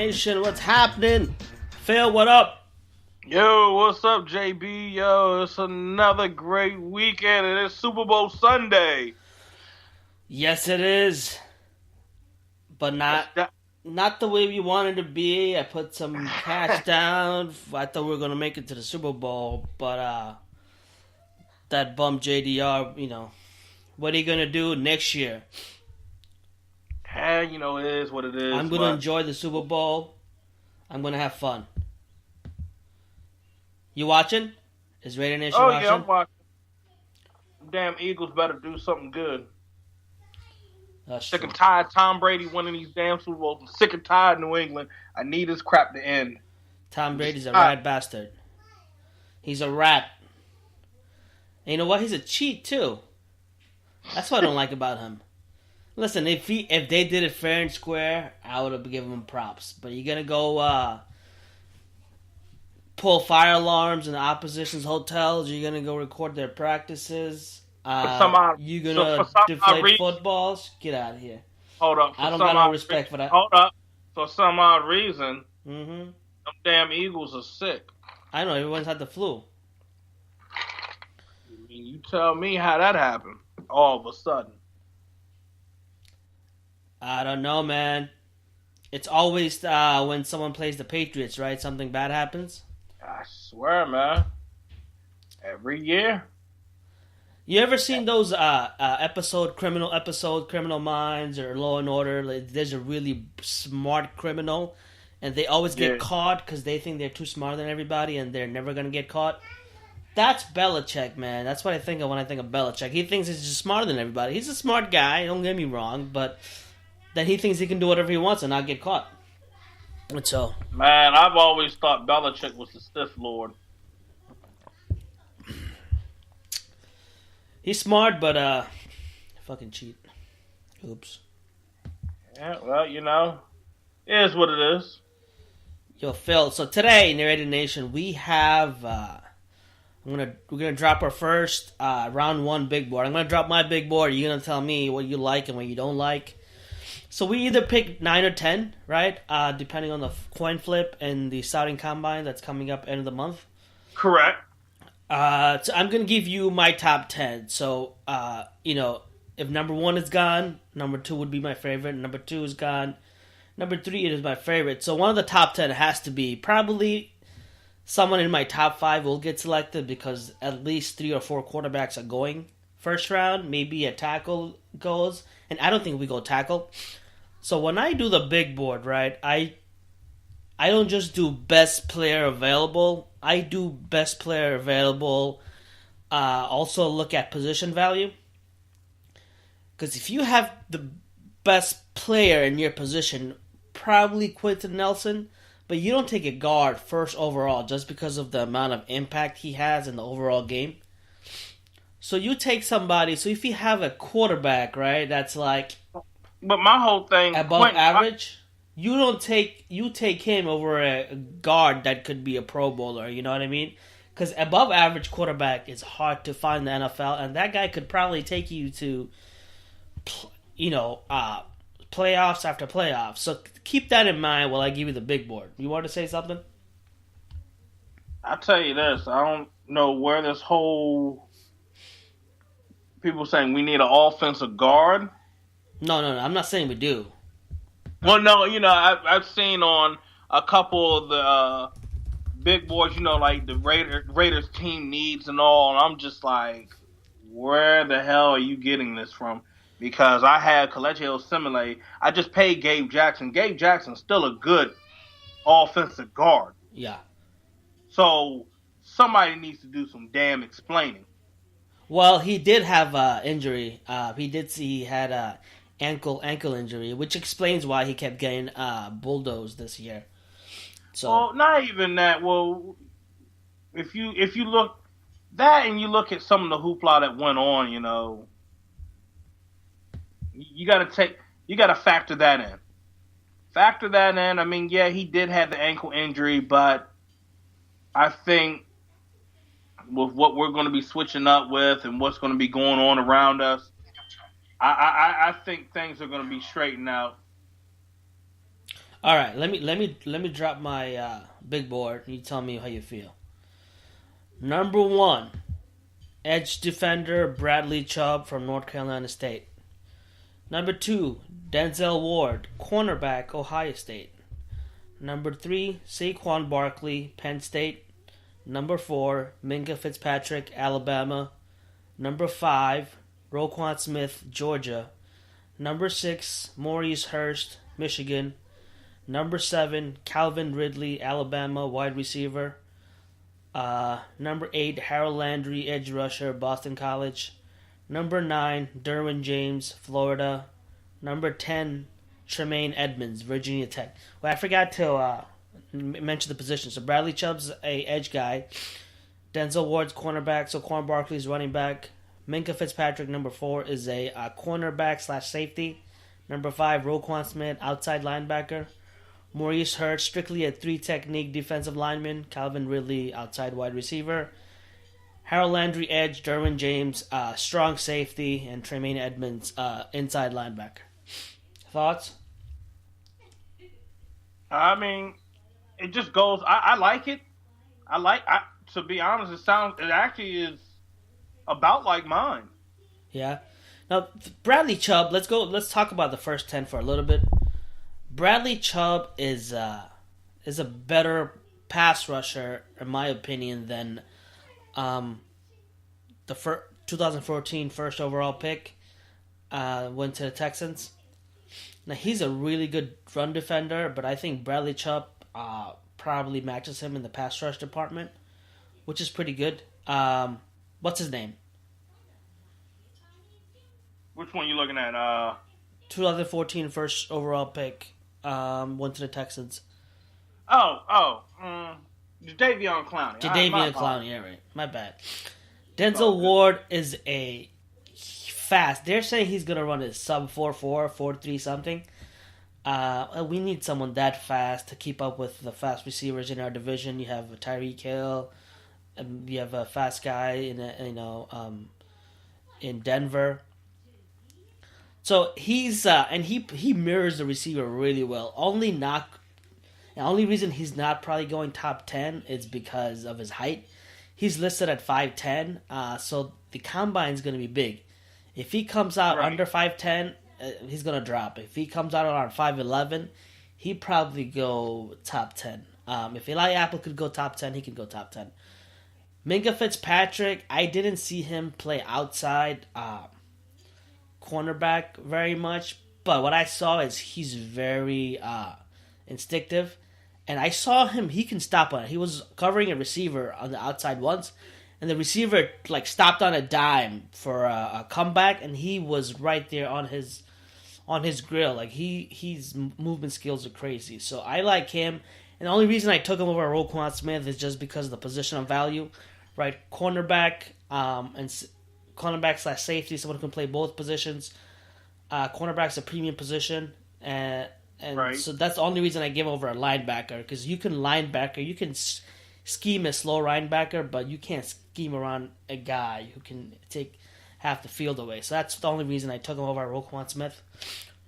Nation, what's happening? Phil, what up? Yo, what's up, JB? Yo, it's another great weekend, and it's Super Bowl Sunday. Yes, it is, but not the way we wanted to be. I put some cash down. I thought we were gonna make it to the Super Bowl, but that bum JDR. What are you gonna do next year? It is what it is. I'm gonna enjoy the Super Bowl. I'm gonna have fun. You watching? Is Raider Nation watching? Yeah, I'm watching. Damn Eagles better do something good. That's sick true. and tired Tom Brady winning these damn Super Bowls. I'm sick and tired New England. I need this crap to end. Tom Brady's a rat bastard. He's a rat. And you know what? He's a cheat too. That's what I don't like about him. Listen, if they did it fair and square, I would have given him props. But you're gonna go pull fire alarms in the opposition's hotels. You're gonna go record their practices. You're gonna deflate footballs. Get out of here. Hold up. I don't got no respect for that. Hold up. For some odd reason, them damn Eagles are sick. I know everyone's had the flu. You tell me how that happened all of a sudden. I don't know, man. It's always when someone plays the Patriots, right? Something bad happens. I swear, man. Every year. You ever seen those Criminal Minds or Law and Order? Like, there's a really smart criminal, and they always get caught because they think they're too smarter than everybody, and they're never gonna get caught. That's Belichick, man. That's what I think of when I think of Belichick. He thinks he's just smarter than everybody. He's a smart guy. Don't get me wrong, but then he thinks he can do whatever he wants and not get caught. And so, man, I've always thought Belichick was the Sith Lord. He's smart, but fucking cheat. Oops. Yeah, well, it is what it is. Yo, Phil. So today in the Raider Nation, we have we're gonna drop our first round one big board. I'm gonna drop my big board. You're gonna tell me what you like and what you don't like. So we either pick 9 or 10, right? Depending on the coin flip and the scouting combine that's coming up end of the month. Correct. So I'm gonna give you my top 10. So if number 1 is gone, number 2 would be my favorite. Number 2 is gone. Number 3 is my favorite. So one of the top 10 has to be probably someone in my top 5 will get selected because at least 3 or 4 quarterbacks are going first round. Maybe a tackle goes, and I don't think we go tackle. So when I do the big board, right, I don't just do best player available. I do best player available. Also look at position value. Because if you have the best player in your position, probably Quentin Nelson, but you don't take a guard first overall just because of the amount of impact he has in the overall game. So you take somebody. So if you have a quarterback, right, that's like, but my whole thing above average, you take him over a guard that could be a Pro Bowler. You know what I mean? Because above average quarterback is hard to find in the NFL, and that guy could probably take you to, playoffs after playoffs. So keep that in mind while I give you the big board. You want to say something? I'll tell you this. I don't know where this whole people saying we need an offensive guard. No. I'm not saying we do. Well, no, I've seen on a couple of the big boards, like the Raiders team needs and all, and I'm just like, where the hell are you getting this from? Because I had Colegio Simile. I just paid Gabe Jackson. Gabe Jackson's still a good offensive guard. Yeah. So somebody needs to do some damn explaining. Well, he did have injury. He had a ankle injury, which explains why he kept getting bulldozed this year. So, well, not even that. Well, if you look that and you look at some of the hoopla that went on, you got to factor that in. Factor that in. I mean, yeah, he did have the ankle injury, but I think with what we're going to be switching up with and what's going to be going on around us, I think things are going to be straightened out. All right, let me drop my big board. And you tell me how you feel. Number one, edge defender Bradley Chubb from North Carolina State. Number two, Denzel Ward, cornerback Ohio State. Number three, Saquon Barkley, Penn State. Number four, Minka Fitzpatrick, Alabama. Number five, Roquan Smith, Georgia. Number six, Maurice Hurst, Michigan. Number seven, Calvin Ridley, Alabama, wide receiver. Number eight, Harold Landry, edge rusher, Boston College. Number nine, Derwin James, Florida. Number 10, Tremaine Edmonds, Virginia Tech. Well, I forgot to mention the position. So Bradley Chubb's a edge guy. Denzel Ward's cornerback. So Quan Barkley's running back. Minka Fitzpatrick, number 4, is a cornerback slash safety. Number 5, Roquan Smith, outside linebacker. Maurice Hurst, strictly a 3 technique defensive lineman. Calvin Ridley, outside wide receiver. Harold Landry, edge. Derwin James, strong safety. And Tremaine Edmonds, inside linebacker. Thoughts? I mean, it just goes. I like it. To be honest, it actually is about like mine. Yeah. Now, Bradley Chubb, let's talk about the first 10 for a little bit. Bradley Chubb is a better pass rusher, in my opinion, than the 2014 first overall pick went to the Texans. Now, he's a really good run defender, but I think Bradley Chubb probably matches him in the pass rush department, which is pretty good. What's his name? Which one you looking at? 2014 first overall pick went to the Texans. Jadeveon Clowney. Jadeveon Clowney, yeah, right. My bad. Denzel Ward is a fast. They're saying he's going to run a sub 4.4, 4.3 something. We need someone that fast to keep up with the fast receivers in our division. You have Tyreek Hill. You have a fast guy in Denver. So he's and he mirrors the receiver really well. The only reason he's not probably going top 10 is because of his height. He's listed at 5'10", so the combine's going to be big. If he comes out under 5'10", he's going to drop. If he comes out around 5'11", he'd probably go top 10. If Eli Apple could go top 10, he could go top 10. Minka Fitzpatrick, I didn't see him play outside cornerback very much, but what I saw is he's very instinctive, and I saw him. He can stop on it. He was covering a receiver on the outside once, and the receiver stopped on a dime for a comeback, and he was right there on his grill. His movement skills are crazy. So I like him, and the only reason I took him over Roquan Smith is just because of the positional value, right? Cornerback and cornerback slash safety, someone who can play both positions. Cornerback's a premium position, and right. So that's the only reason I give over a linebacker, because you can scheme a slow linebacker, but you can't scheme around a guy who can take half the field away. So that's the only reason I took him over Roquan Smith.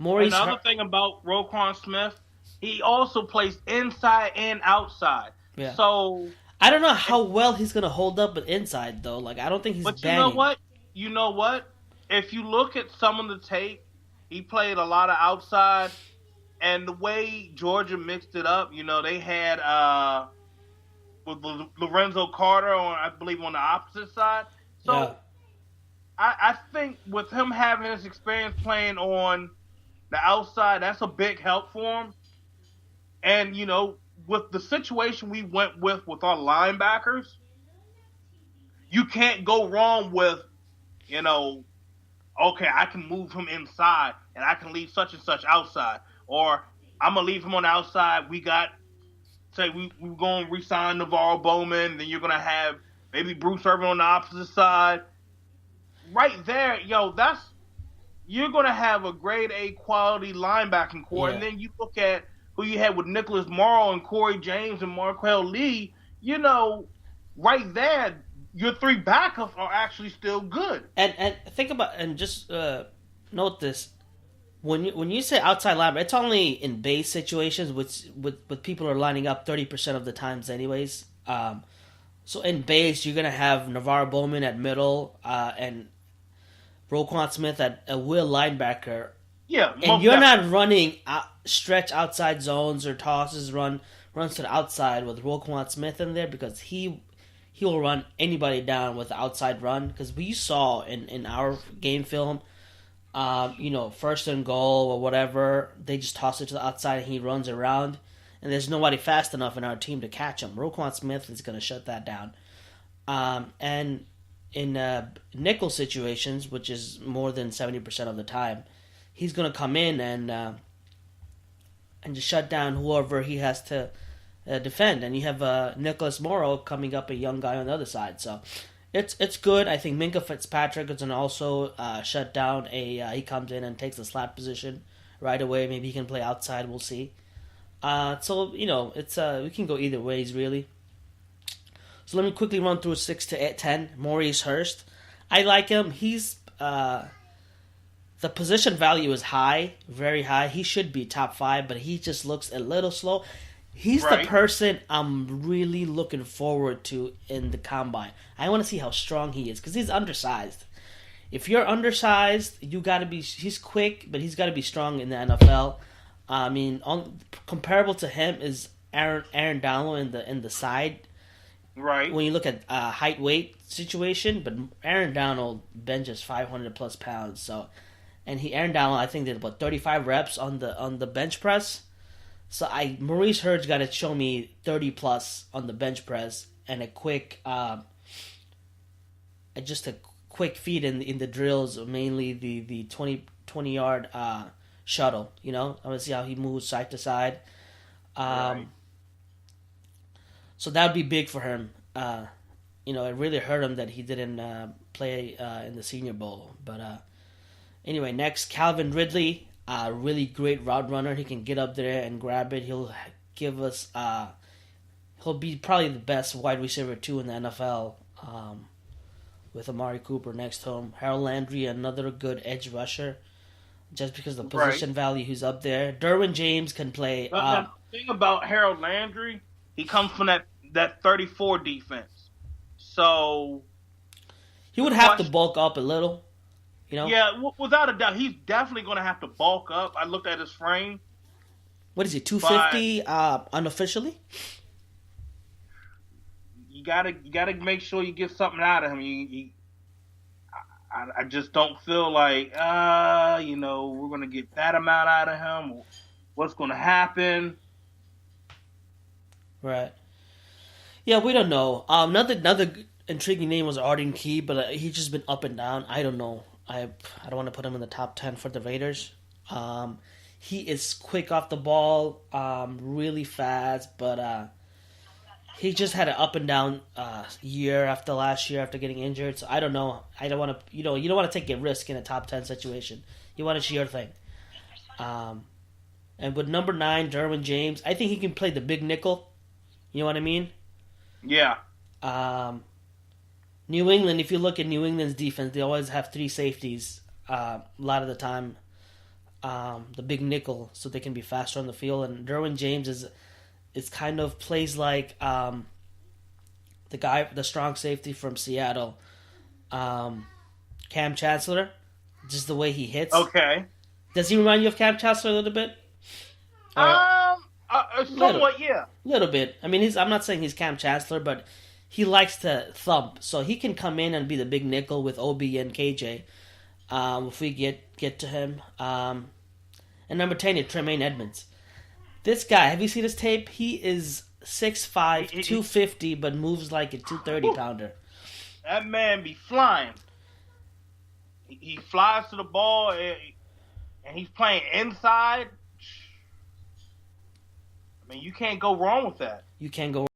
Another thing about Roquan Smith, he also plays inside and outside. Yeah. So I don't know how well he's going to hold up with inside, though. I don't think he's banging. But you know what? If you look at some of the tape, he played a lot of outside. And the way Georgia mixed it up, they had with Lorenzo Carter I believe on the opposite side. So yeah. I think with him having his experience playing on the outside, that's a big help for him. And, with the situation we went with our linebackers, you can't go wrong with, okay, I can move him inside and I can leave such and such outside. Or I'm going to leave him on the outside. We're going to re-sign Navarro Bowman. Then you're going to have maybe Bruce Irvin on the opposite side. Right there, you're going to have a grade A quality linebacking core. Yeah. And then you look at who you had with Nicholas Morrow and Corey James and Marquel Lee. Right there, your 3 backups are actually still good. And think about, and just note this. when you say outside linebacker, it's only in base situations, with people are lining up 30% of the times, anyways. So in base, you're gonna have Navarro Bowman at middle, and Roquan Smith at a will linebacker, Yeah, and you're not running stretch outside zones or runs to the outside with Roquan Smith in there, because he will run anybody down with the outside run. Because we saw in our game film, first and goal or whatever, they just toss it to the outside and he runs around, and there's nobody fast enough in our team to catch him. Roquan Smith is going to shut that down. And in nickel situations, which is more than 70% of the time, he's going to come in and just shut down whoever he has to defend. And you have Nicholas Morrow coming up, a young guy on the other side. So it's good. I think Minka Fitzpatrick is going to also shut down he comes in and takes the slot position right away. Maybe he can play outside. We'll see. So it's we can go either ways, really. So let me quickly run through 6 to 10. Maurice Hurst, I like him. He's the position value is high, very high. He should be top 5, but he just looks a little slow. He's the person I'm really looking forward to in the combine. I want to see how strong he is, because he's undersized. If you're undersized, he's quick, but he's got to be strong in the NFL. I mean, comparable to him is Aaron Donald in the side. Right. When you look at height weight situation, but Aaron Donald benches 500 plus pounds. So, and Aaron Donald, I think, did about 35 reps on the bench press. So Maurice Hurst got to show me 30 plus on the bench press and a quick feed in the drills, mainly the 20 yard shuttle. I want to see how he moves side to side. Right. So that would be big for him. It really hurt him that he didn't play in the Senior Bowl. But anyway, next, Calvin Ridley, really great route runner. He can get up there and grab it. He'll give us. He'll be probably the best wide receiver 2 in the NFL, with Amari Cooper next to him. Harold Landry, another good edge rusher, just because of the position value, he's up there. Derwin James can play. The thing about Harold Landry, he comes from that 34 defense. So he would have to bulk up a little, Yeah, without a doubt, he's definitely going to have to bulk up. I looked at his frame. What is he, 250 unofficially? You gotta make sure you get something out of him. I just don't feel like we're going to get that amount out of him. Or what's going to happen? Right. Yeah, we don't know. Another intriguing name was Arden Key, but he's just been up and down. I don't know. I don't want to put him in the top 10 for the Raiders. He is quick off the ball, really fast, but he just had an up and down year after last year after getting injured. So I don't know. I don't want to. You don't want to take a risk in a top 10 situation. You want to see your thing. And with number 9, Derwin James, I think he can play the big nickel. You know what I mean? Yeah. New England, if you look at New England's defense, they always have 3 safeties a lot of the time. The big nickel, so they can be faster on the field. And Derwin James is kind of plays like the strong safety from Seattle, Cam Chancellor, just the way he hits. Okay. Does he remind you of Cam Chancellor a little bit? Somewhat, yeah. A little bit. I mean, I'm not saying he's Cam Chancellor, but he likes to thump, so he can come in and be the big nickel with OB and KJ if we get to him. And number 10 is Tremaine Edmonds. This guy, have you seen his tape? He is 6'5", 250, but moves like a 230-pounder. That man be flying. He flies to the ball, and he's playing inside. I mean, you can't go wrong with that. You can't go